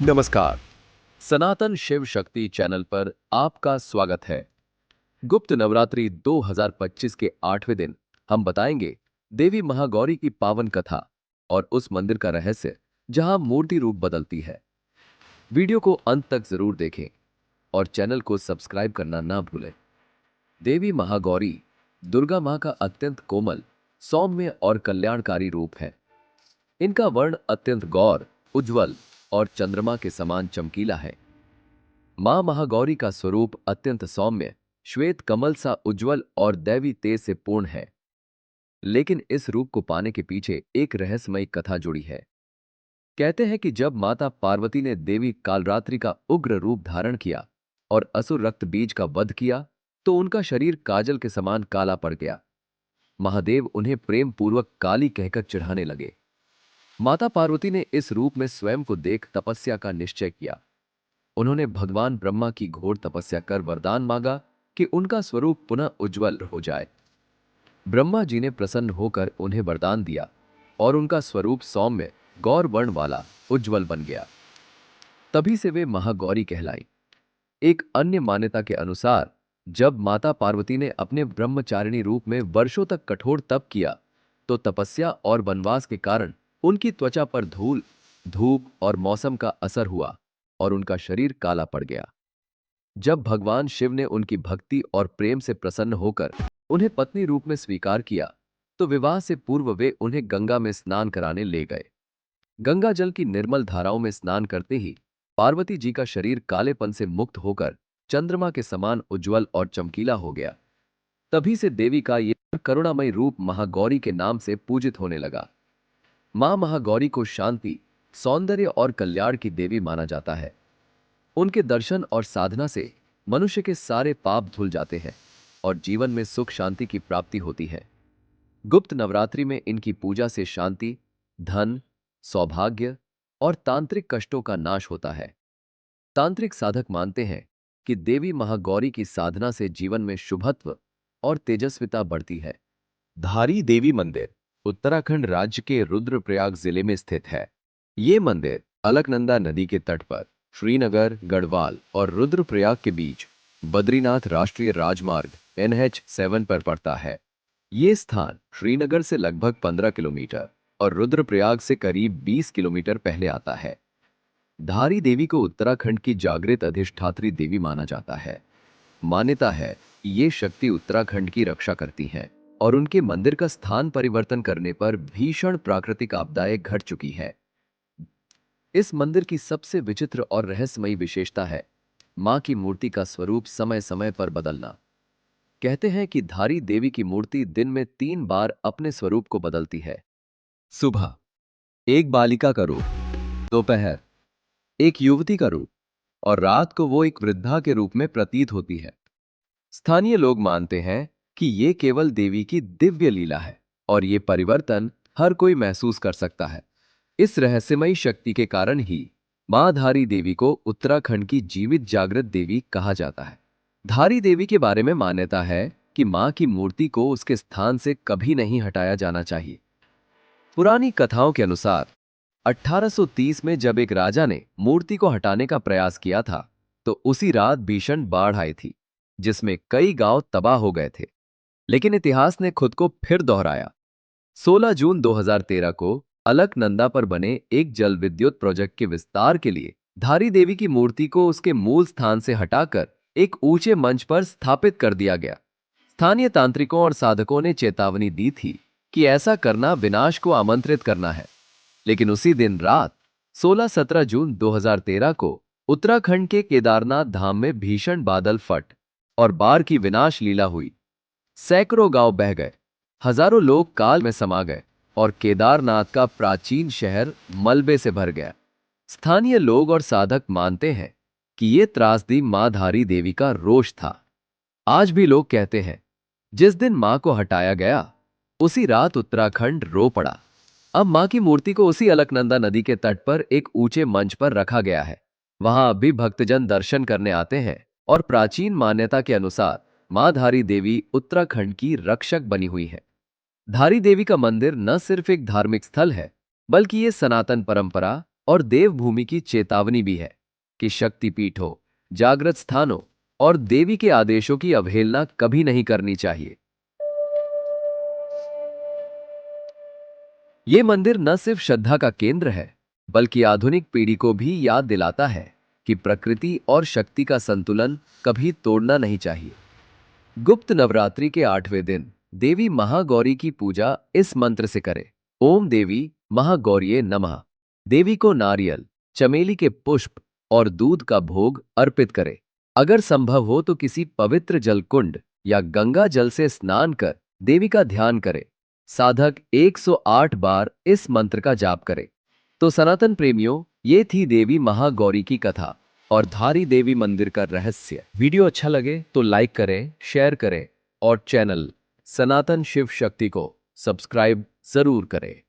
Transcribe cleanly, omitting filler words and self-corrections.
नमस्कार। सनातन शिव शक्ति चैनल पर आपका स्वागत है। गुप्त नवरात्रि 2025 के 8वें दिन हम बताएंगे देवी महागौरी की पावन कथा और उस मंदिर का रहस्य जहां मूर्ति रूप बदलती है। वीडियो को अंत तक जरूर देखें और चैनल को सब्सक्राइब करना ना भूलें। देवी महागौरी दुर्गा मां का अत्यंत कोमल, सौम्य और कल्याणकारी रूप है। इनका वर्ण अत्यंत गौर, उज्जवल और चंद्रमा के समान चमकीला है। मां महागौरी का स्वरूप अत्यंत सौम्य, श्वेत कमल सा उज्जवल और दैवी तेज से पूर्ण है। लेकिन इस रूप को पाने के पीछे एक रहस्यमयी कथा जुड़ी है। कहते हैं कि जब माता पार्वती ने देवी कालरात्रि का उग्र रूप धारण किया और असुर रक्त बीज का वध किया, तो उनका शरीर काजल के समान काला पड़ गया। महादेव उन्हें प्रेम पूर्वक काली कहकर चिढ़ाने लगे। माता पार्वती ने इस रूप में स्वयं को देख तपस्या का निश्चय किया। उन्होंने भगवान ब्रह्मा की घोर तपस्या कर वरदान मांगा कि उनका स्वरूप पुनः उज्जवल हो जाए। ब्रह्मा जी ने प्रसन्न होकर उन्हें वरदान दिया और उनका स्वरूप सौम्य, गौर वर्ण वाला उज्जवल बन गया। तभी से वे महागौरी कहलाई। एक अन्य मान्यता के अनुसार जब माता पार्वती ने अपने ब्रह्मचारिणी रूप में वर्षों तक कठोर तप किया, तो तपस्या और वनवास के कारण उनकी त्वचा पर धूल, धूप और मौसम का असर हुआ और उनका शरीर काला पड़ गया। जब भगवान शिव ने उनकी भक्ति और प्रेम से प्रसन्न होकर उन्हें पत्नी रूप में स्वीकार किया, तो विवाह से पूर्व वे उन्हें गंगा में स्नान कराने ले गए। गंगा जल की निर्मल धाराओं में स्नान करते ही पार्वती जी का शरीर कालेपन से मुक्त होकर चंद्रमा के समान उज्जवल और चमकीला हो गया। तभी से देवी का यह करुणामयी रूप महागौरी के नाम से पूजित होने लगा। मां महागौरी को शांति, सौंदर्य और कल्याण की देवी माना जाता है। उनके दर्शन और साधना से मनुष्य के सारे पाप धुल जाते हैं और जीवन में सुख शांति की प्राप्ति होती है। गुप्त नवरात्रि में इनकी पूजा से शांति, धन, सौभाग्य और तांत्रिक कष्टों का नाश होता है। तांत्रिक साधक मानते हैं कि देवी महागौरी की साधना से जीवन में शुभत्व और तेजस्विता बढ़ती है। धारी देवी मंदिर उत्तराखंड राज्य के रुद्रप्रयाग जिले में स्थित है। ये मंदिर अलकनंदा नदी के तट पर श्रीनगर, गढ़वाल और रुद्रप्रयाग के बीच बद्रीनाथ राष्ट्रीय राजमार्ग NH7 पर पड़ता है। ये स्थान श्रीनगर से लगभग 15 किलोमीटर और रुद्रप्रयाग से करीब 20 किलोमीटर पहले आता है। धारी देवी को उत्तराखंड की जागृत अधिष्ठात्री देवी माना जाता है। मान्यता है कि ये शक्ति उत्तराखंड की रक्षा करती हैं और उनके मंदिर का स्थान परिवर्तन करने पर भीषण प्राकृतिक आपदाएं घट चुकी है। इस मंदिर की सबसे विचित्र और रहस्यमयी विशेषता है मां की मूर्ति का स्वरूप समय समय पर बदलना। कहते हैं कि धारी देवी की मूर्ति दिन में 3 बार अपने स्वरूप को बदलती है। सुबह एक बालिका का रूप, दोपहर एक युवती का रूप और रात को वो एक वृद्धा के रूप में प्रतीत होती है। स्थानीय लोग मानते हैं कि ये केवल देवी की दिव्य लीला है और ये परिवर्तन हर कोई महसूस कर सकता है। इस रहस्यमयी शक्ति के कारण ही मां धारी देवी को उत्तराखंड की जीवित जागृत देवी कहा जाता है। धारी देवी के बारे में मान्यता है कि मां की मूर्ति को उसके स्थान से कभी नहीं हटाया जाना चाहिए। पुरानी कथाओं के अनुसार 1830 में जब एक राजा ने मूर्ति को हटाने का प्रयास किया था, तो उसी रात भीषण बाढ़ आई थी, जिसमें कई गांव तबाह हो गए थे। लेकिन इतिहास ने खुद को फिर दोहराया। 16 जून 2013 को अलकनंदा पर बने एक जल विद्युत प्रोजेक्ट के विस्तार के लिए धारी देवी की मूर्ति को उसके मूल स्थान से हटाकर एक ऊंचे मंच पर स्थापित कर दिया गया। स्थानीय तांत्रिकों और साधकों ने चेतावनी दी थी कि ऐसा करना विनाश को आमंत्रित करना है। लेकिन उसी दिन रात 16-17 जून 2013 को उत्तराखंड के केदारनाथ धाम में भीषण बादल फट और बाढ़ की विनाश लीला हुई। सैकड़ों गांव बह गए, हजारों लोग काल में समा गए और केदारनाथ का प्राचीन शहर मलबे से भर गया। स्थानीय लोग और साधक मानते हैं कि यह त्रासदी मां धारी देवी का रोष था। आज भी लोग कहते हैं, जिस दिन मां को हटाया गया उसी रात उत्तराखंड रो पड़ा। अब मां की मूर्ति को उसी अलकनंदा नदी के तट पर एक ऊंचे मंच पर रखा गया है। वहां अब भी भक्तजन दर्शन करने आते हैं और प्राचीन मान्यता के अनुसार मां धारी देवी उत्तराखंड की रक्षक बनी हुई है। धारी देवी का मंदिर न सिर्फ एक धार्मिक स्थल है, बल्कि ये सनातन परंपरा, और देवभूमि की चेतावनी भी है कि शक्तिपीठों, जागृत स्थानों और देवी के आदेशों की अवहेलना कभी नहीं करनी चाहिए। ये मंदिर न सिर्फ श्रद्धा का केंद्र है, बल्कि आधुनिक पीढ़ी को भी याद दिलाता है कि प्रकृति और शक्ति का संतुलन कभी तोड़ना नहीं चाहिए। गुप्त नवरात्रि के 8वें दिन देवी महागौरी की पूजा इस मंत्र से करें। ओम देवी महागौरिये नमः। देवी को नारियल, चमेली के पुष्प और दूध का भोग अर्पित करें। अगर संभव हो तो किसी पवित्र जल कुंड या गंगा जल से स्नान कर देवी का ध्यान करें। साधक 108 बार इस मंत्र का जाप करे। तो सनातन प्रेमियों, ये थी देवी महागौरी की कथा और धारी देवी मंदिर का रहस्य। वीडियो अच्छा लगे तो लाइक करें, शेयर करें और चैनल सनातन शिव शक्ति को सब्सक्राइब जरूर करें।